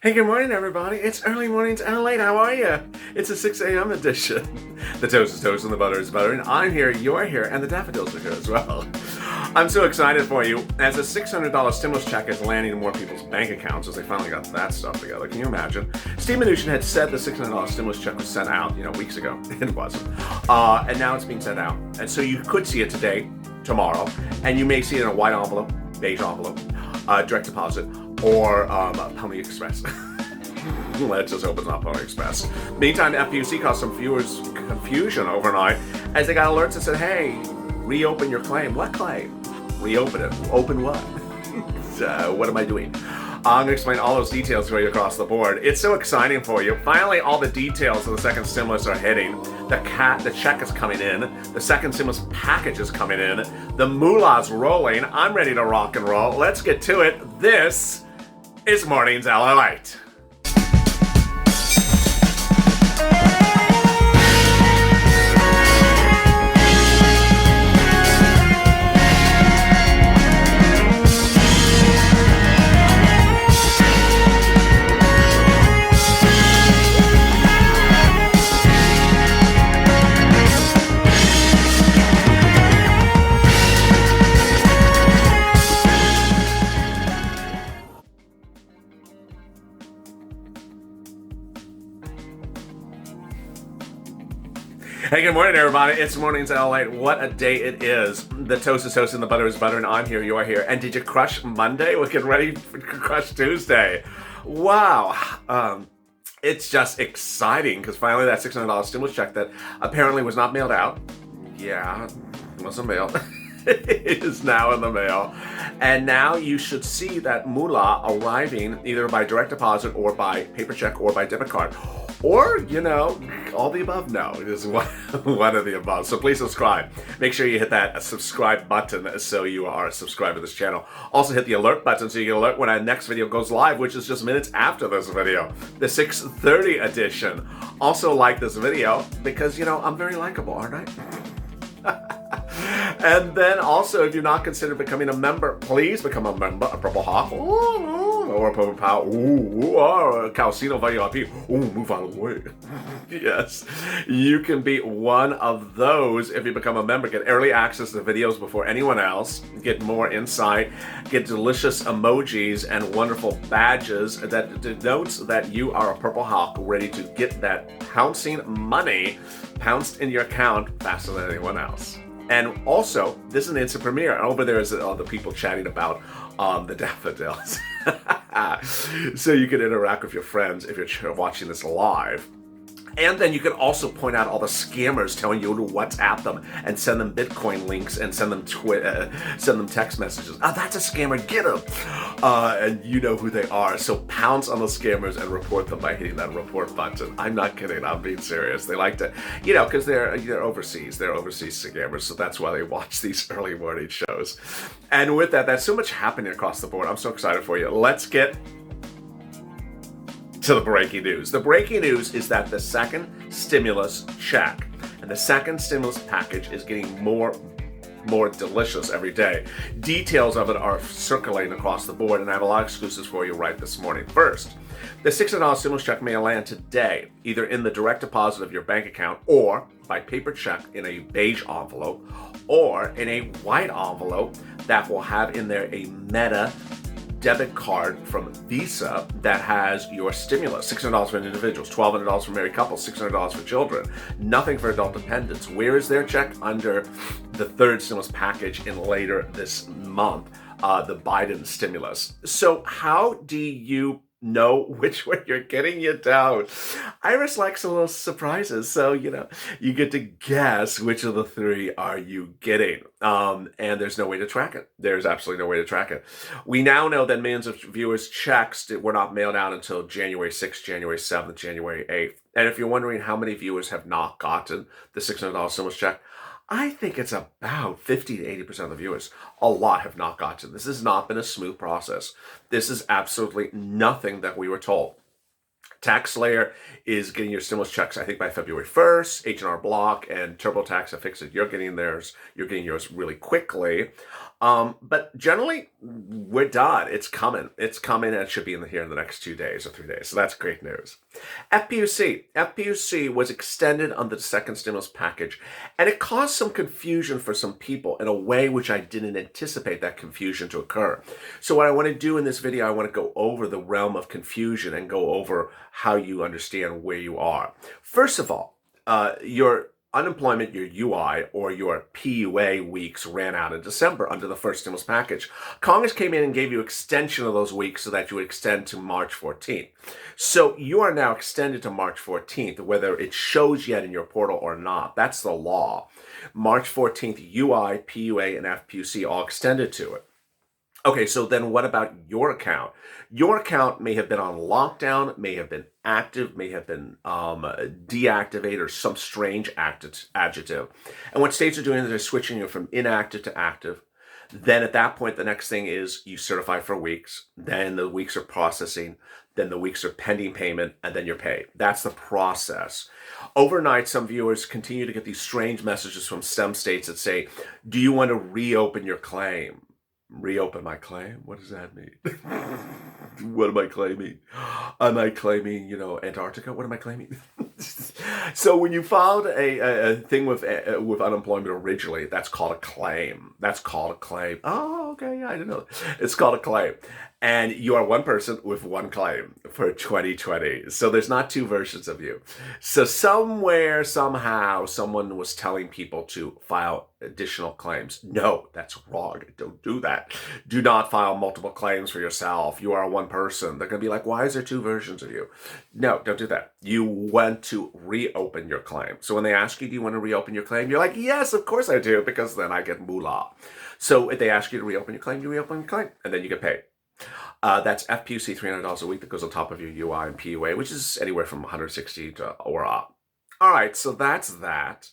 Hey, good morning, everybody. It's early mornings and late. How are you? It's a 6 a.m. edition. The toast is toast and the butter is butter, and I'm here, you're here, and the daffodils are here as well. I'm so excited for you as a $600 stimulus check is landing in more people's bank accounts as they finally got that stuff together. Can you imagine? Steve Mnuchin had said the $600 stimulus check was sent out, weeks ago. It wasn't. And now it's being sent out. And so you could see it today, tomorrow, and you may see it in a white envelope, beige envelope, direct deposit, or Pony Express. Let's just hope it's not Pony Express. Meantime, FPUC caused some viewers confusion overnight as they got alerts that said, hey, reopen your claim. What claim? Reopen it. Open what? What am I doing? I'm going to explain all those details for you across the board. It's so exciting for you. Finally, all the details of the second stimulus are hitting. The check is coming in. The second stimulus package is coming in. The moolah's rolling. I'm ready to rock and roll. Let's get to it. This is Morning's LALATE. Hey, good morning, everybody. It's Morning's LALATE. What a day it is. The toast is toast and the butter is butter, and I'm here, you're here. And did you crush Monday? We're getting ready for Crush Tuesday. Wow. It's just exciting because finally that $600 stimulus check that apparently was not mailed out. Yeah, it wasn't mailed. It is now in the mail. And now you should see that moolah arriving either by direct deposit or by paper check or by debit card. Or, all the above. No, it is one of the above. So please subscribe. Make sure you hit that subscribe button so you are a subscriber to this channel. Also hit the alert button so you get alert when our next video goes live, which is just minutes after this video, the 6:30 edition. Also like this video because, I'm very likable, aren't I? And then also, if you're not considered becoming a member, please become a member, a Purple Hawk, or a Purple Power, or a Calcino VIP, move out of the way. Yes, you can be one of those if you become a member. Get early access to videos before anyone else, get more insight, get delicious emojis and wonderful badges that denotes that you are a Purple Hawk ready to get that pouncing money pounced in your account faster than anyone else. And also, this is an instant premiere. Over there is the people chatting about the daffodils. So you can interact with your friends if you're watching this live. And then you can also point out all the scammers telling you to WhatsApp them and send them Bitcoin links and send them text messages. That's a scammer, get them. And you know who they are. So pounce on the scammers and report them by hitting that report button. I'm not kidding, I'm being serious. They like to, because they're overseas. They're overseas scammers, so that's why they watch these early morning shows. And with that, there's so much happening across the board. I'm so excited for you. Let's get to the breaking news. The breaking news is that the second stimulus check and the second stimulus package is getting more delicious every day. Details of it are circulating across the board, and I have a lot of exclusives for you right this morning. First, the $600 stimulus check may land today, either in the direct deposit of your bank account or by paper check in a beige envelope or in a white envelope that will have in there a Meta debit card from Visa that has your stimulus. $600 for individuals, $1,200 for married couples, $600 for children, nothing for adult dependents. Where is their check? Under the third stimulus package in later this month, the Biden stimulus. So how do you know which one you're getting? You don't. Iris likes a little surprises, so you get to guess which of the three are you getting. And there's no way to track it. There's absolutely no way to track it. We now know that millions of viewers' checks were not mailed out until January 6th, January 7th, January 8th. And if you're wondering how many viewers have not gotten the $600 stimulus check, I think it's about 50 to 80% of the viewers. A lot have not gotten. This has not been a smooth process. This is absolutely nothing that we were told. TaxSlayer is getting your stimulus checks, I think, by February 1st. H&R Block and TurboTax have fixed it. You're getting yours really quickly. But generally, we're done. It's coming. It's coming, and it should be here in the next 2 days or 3 days. So that's great news. FPUC was extended under the second stimulus package, and it caused some confusion for some people in a way which I didn't anticipate that confusion to occur. So what I want to do in this video, I want to go over the realm of confusion and go over how you understand where you are. First of all, your unemployment, your UI or your PUA weeks ran out in December under the first stimulus package. Congress came in and gave you extension of those weeks so that you would extend to March 14th. So you are now extended to March 14th, whether it shows yet in your portal or not. That's the law. March 14th, UI, PUA, and FPUC all extended to it. Okay, so then what about your account? Your account may have been on lockdown, may have been active, may have been deactivated or some strange adjective. And what states are doing is they're switching you from inactive to active. Then at that point, the next thing is you certify for weeks. Then the weeks are processing. Then the weeks are pending payment, and then you're paid. That's the process. Overnight, some viewers continue to get these strange messages from some states that say, do you want to reopen your claim? Reopen my claim? What does that mean? What am I claiming? Am I claiming, Antarctica? What am I claiming? So when you filed a thing with unemployment originally, that's called a claim. That's called a claim. Oh, okay, yeah, I didn't know. It's called a claim. And you are one person with one claim for 2020. So there's not two versions of you. So somewhere, somehow, someone was telling people to file additional claims. No, that's wrong. Don't do that. Do not file multiple claims for yourself. You are one person. They're going to be like, why is there two versions of you? No, don't do that. You want to reopen your claim. So when they ask you, do you want to reopen your claim? You're like, yes, of course I do, because then I get moolah. So if they ask you to reopen your claim, you reopen your claim, and then you get paid. That's FPUC, $300 a week that goes on top of your UI and PUA, which is anywhere from 160 to or up. All right, so that's that.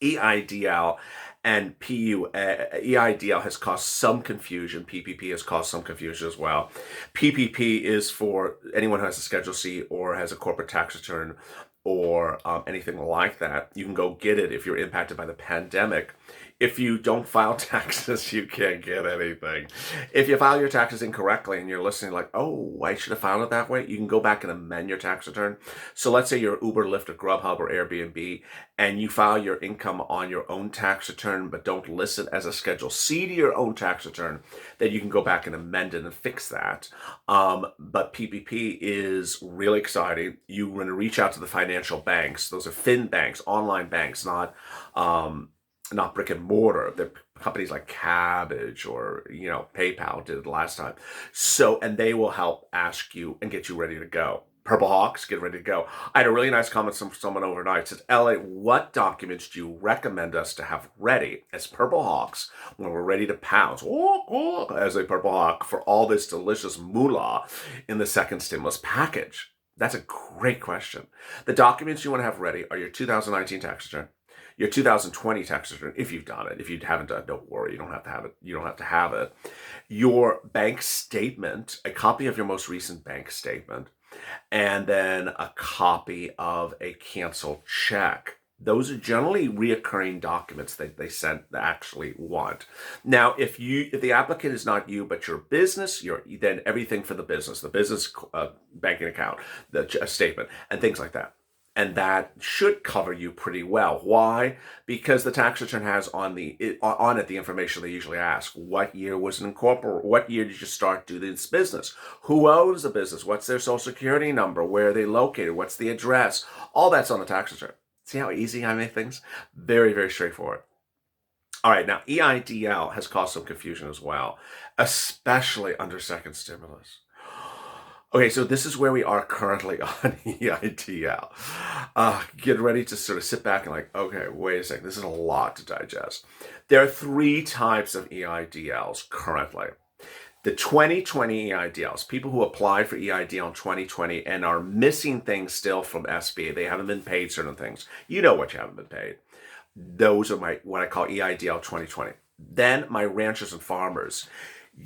EIDL and EIDL has caused some confusion. PPP has caused some confusion as well. PPP is for anyone who has a Schedule C or has a corporate tax return or anything like that. You can go get it if you're impacted by the pandemic. If you don't file taxes, you can't get anything. If you file your taxes incorrectly and you're listening like, oh, I should have filed it that way, you can go back and amend your tax return. So let's say you're Uber, Lyft, or Grubhub, or Airbnb, and you file your income on your own tax return, but don't list it as a Schedule C to your own tax return, then you can go back and amend it and fix that. But PPP is really exciting. You want to reach out to the financial banks. Those are fin banks, online banks, not brick and mortar. They're companies like Cabbage or, PayPal did it last time. So, and they will help ask you and get you ready to go. Purple Hawks, get ready to go. I had a really nice comment from someone overnight. It said, LA, what documents do you recommend us to have ready as Purple Hawks when we're ready to pounce as a Purple Hawk for all this delicious moolah in the second stimulus package? That's a great question. The documents you want to have ready are your 2019 tax return, your 2020 tax return, if you've done it. If you haven't done it, don't worry. You don't have to have it. You don't have to have it. Your bank statement, a copy of your most recent bank statement, and then a copy of a canceled check. Those are generally reoccurring documents that they actually want. Now, if the applicant is not you, but your business, then everything for the business banking account, a statement, and things like that. And that should cover you pretty well. Why? Because the tax return has on it the information they usually ask. What year was it incorporated? What year did you start doing this business? Who owns the business? What's their social security number? Where are they located? What's the address? All that's on the tax return. See how easy I make things? Very, very straightforward. All right, now EIDL has caused some confusion as well, especially under second stimulus. Okay, so this is where we are currently on EIDL. Get ready to sort of sit back and okay, wait a second. This is a lot to digest. There are three types of EIDLs currently. The 2020 EIDLs, people who applied for EIDL in 2020 and are missing things still from SBA. They haven't been paid certain things. You know what you haven't been paid. Those are what I call EIDL 2020. Then my ranchers and farmers.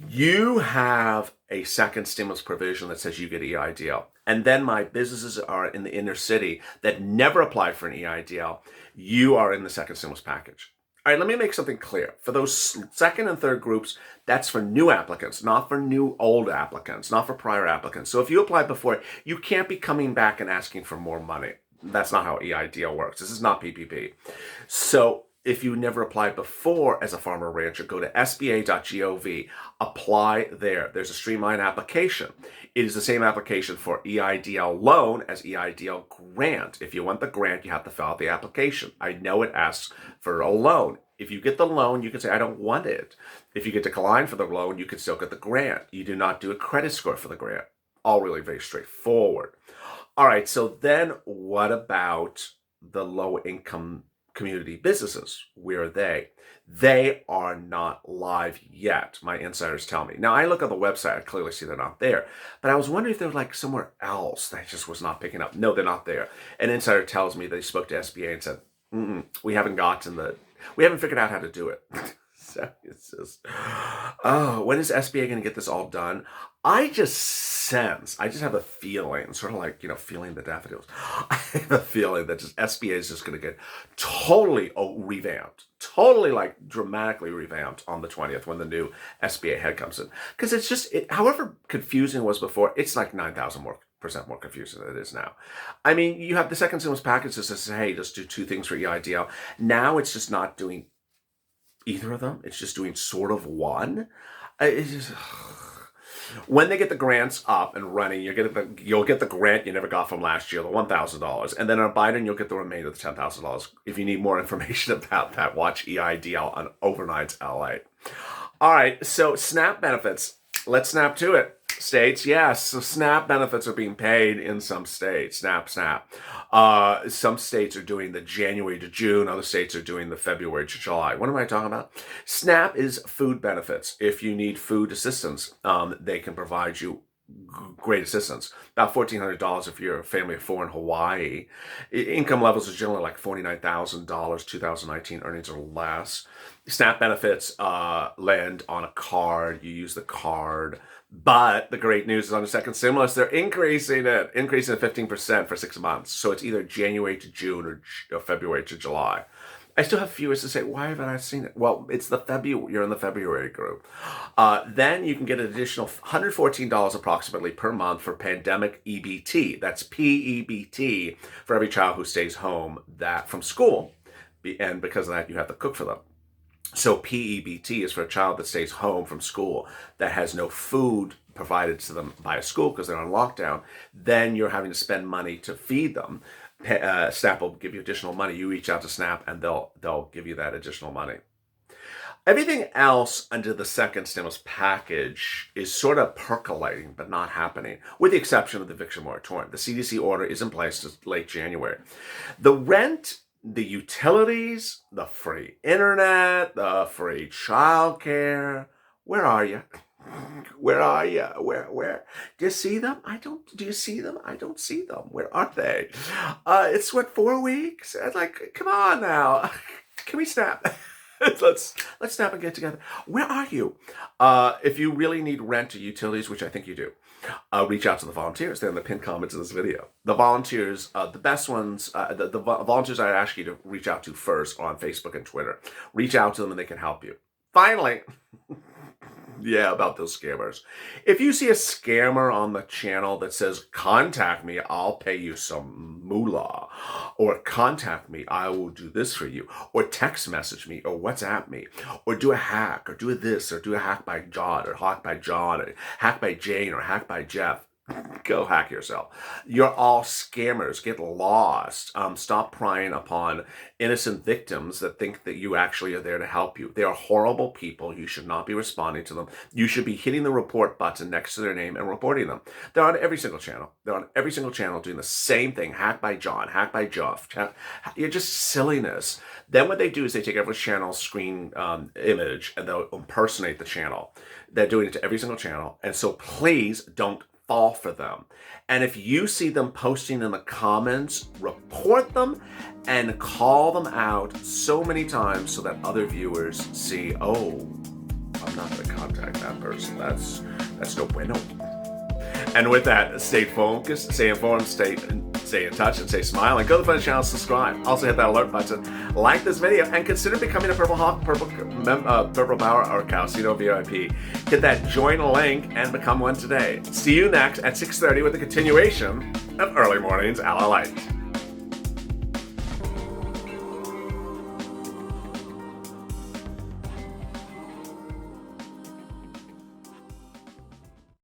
You have a second stimulus provision that says you get EIDL. And then my businesses are in the inner city that never applied for an EIDL. You are in the second stimulus package. All right, let me make something clear. For those second and third groups, that's for new applicants, not for old applicants, not for prior applicants. So if you applied before, you can't be coming back and asking for more money. That's not how EIDL works. This is not PPP. So if you never applied before as a farmer rancher, go to sba.gov, apply there. There's a streamlined application. It is the same application for EIDL loan as EIDL grant. If you want the grant, you have to fill out the application. I know it asks for a loan. If you get the loan, you can say, I don't want it. If you get declined for the loan, you can still get the grant. You do not do a credit score for the grant. All really very straightforward. All right, so then what about the low-income community businesses? Where are they? They are not live yet, my insiders tell me. Now, I look on the website, I clearly see they're not there, but I was wondering if they're like somewhere else that just was not picking up. No, they're not there. An insider tells me they spoke to SBA and said, we haven't figured out how to do it. So it's just, when is SBA going to get this all done? I just have a feeling, sort of like, feeling the daffodils. I have a feeling that just SBA is just going to get totally revamped, totally like dramatically revamped on the 20th when the new SBA head comes in. Because it's just, however confusing it was before, it's like 9,000% more confusing than it is now. I mean, you have the second stimulus package that says, hey, just do two things for EIDL. Now it's just not doing either of them. It's just doing sort of one. It's just, when they get the grants up and running, you'll get the grant you never got from last year, the $1,000. And then on Biden, you'll get the remainder of the $10,000. If you need more information about that, watch EIDL on Overnight's LA. All right, so SNAP benefits. Let's snap to it. States, yes. So SNAP benefits are being paid in some states. SNAP. Some states are doing the January to June. Other states are doing the February to July. What am I talking about? SNAP is food benefits. If you need food assistance, they can provide you great assistance. About $1,400 if you're a family of four in Hawaii. Income levels are generally like $49,000, 2019 earnings or less. SNAP benefits land on a card. You use the card. But the great news is on the second stimulus, they're increasing it 15% for 6 months. So it's either January to June or February to July. I still have viewers to say, why haven't I seen it? Well, it's you're in the February group. Then you can get an additional $114 approximately per month for pandemic EBT. That's PEBT for every child who stays home from school. And because of that, you have to cook for them. So PEBT is for a child that stays home from school that has no food provided to them by a school because they're on lockdown. Then you're having to spend money to feed them. SNAP will give you additional money. You reach out to SNAP and they'll give you that additional money. Everything else under the second stimulus package is sort of percolating, but not happening, with the exception of the eviction moratorium. The CDC order is in place to late January. The rent, the utilities, the free internet, the free childcare. Where are you? Where are you? Where? Do you see them? Do you see them? I don't see them. Where are they? It's 4 weeks? Like, come on now. Can we snap? Let's snap and get together. Where are you? If you really need rent or utilities, which I think you do, reach out to the volunteers. They're in the pinned comments of this video. The volunteers, the best ones, the volunteers I ask you to reach out to first are on Facebook and Twitter. Reach out to them and they can help you. Finally, yeah, about those scammers. If you see a scammer on the channel that says, contact me, I'll pay you some moolah, or contact me, I will do this for you, or text message me, or WhatsApp me, or do a hack, or do this, or do a hack by John, or hack by John, or hack by Jane, or hack by Jeff, go hack yourself. You're all scammers. Get lost. Stop prying upon innocent victims that think that you actually are there to help you. They are horrible people. You should not be responding to them. You should be hitting the report button next to their name and reporting them. They're on every single channel. They're on every single channel doing the same thing. Hack by John, hack by Jeff. You're just silliness. Then what they do is they take every channel screen image and they'll impersonate the channel. They're doing it to every single channel. And so please don't fall for them. And if you see them posting in the comments, report them and call them out so many times so that other viewers see, oh, I'm not going to contact that person. That's no bueno. And with that, stay focused, stay informed, stay Stay in touch and stay smile, and go to the Fun Channel, subscribe. Also hit that alert button, like this video, and consider becoming a Purple Power or Calcino VIP. Hit that join link and become one today. See you next at 6:30 with the continuation of Early Mornings LALATE.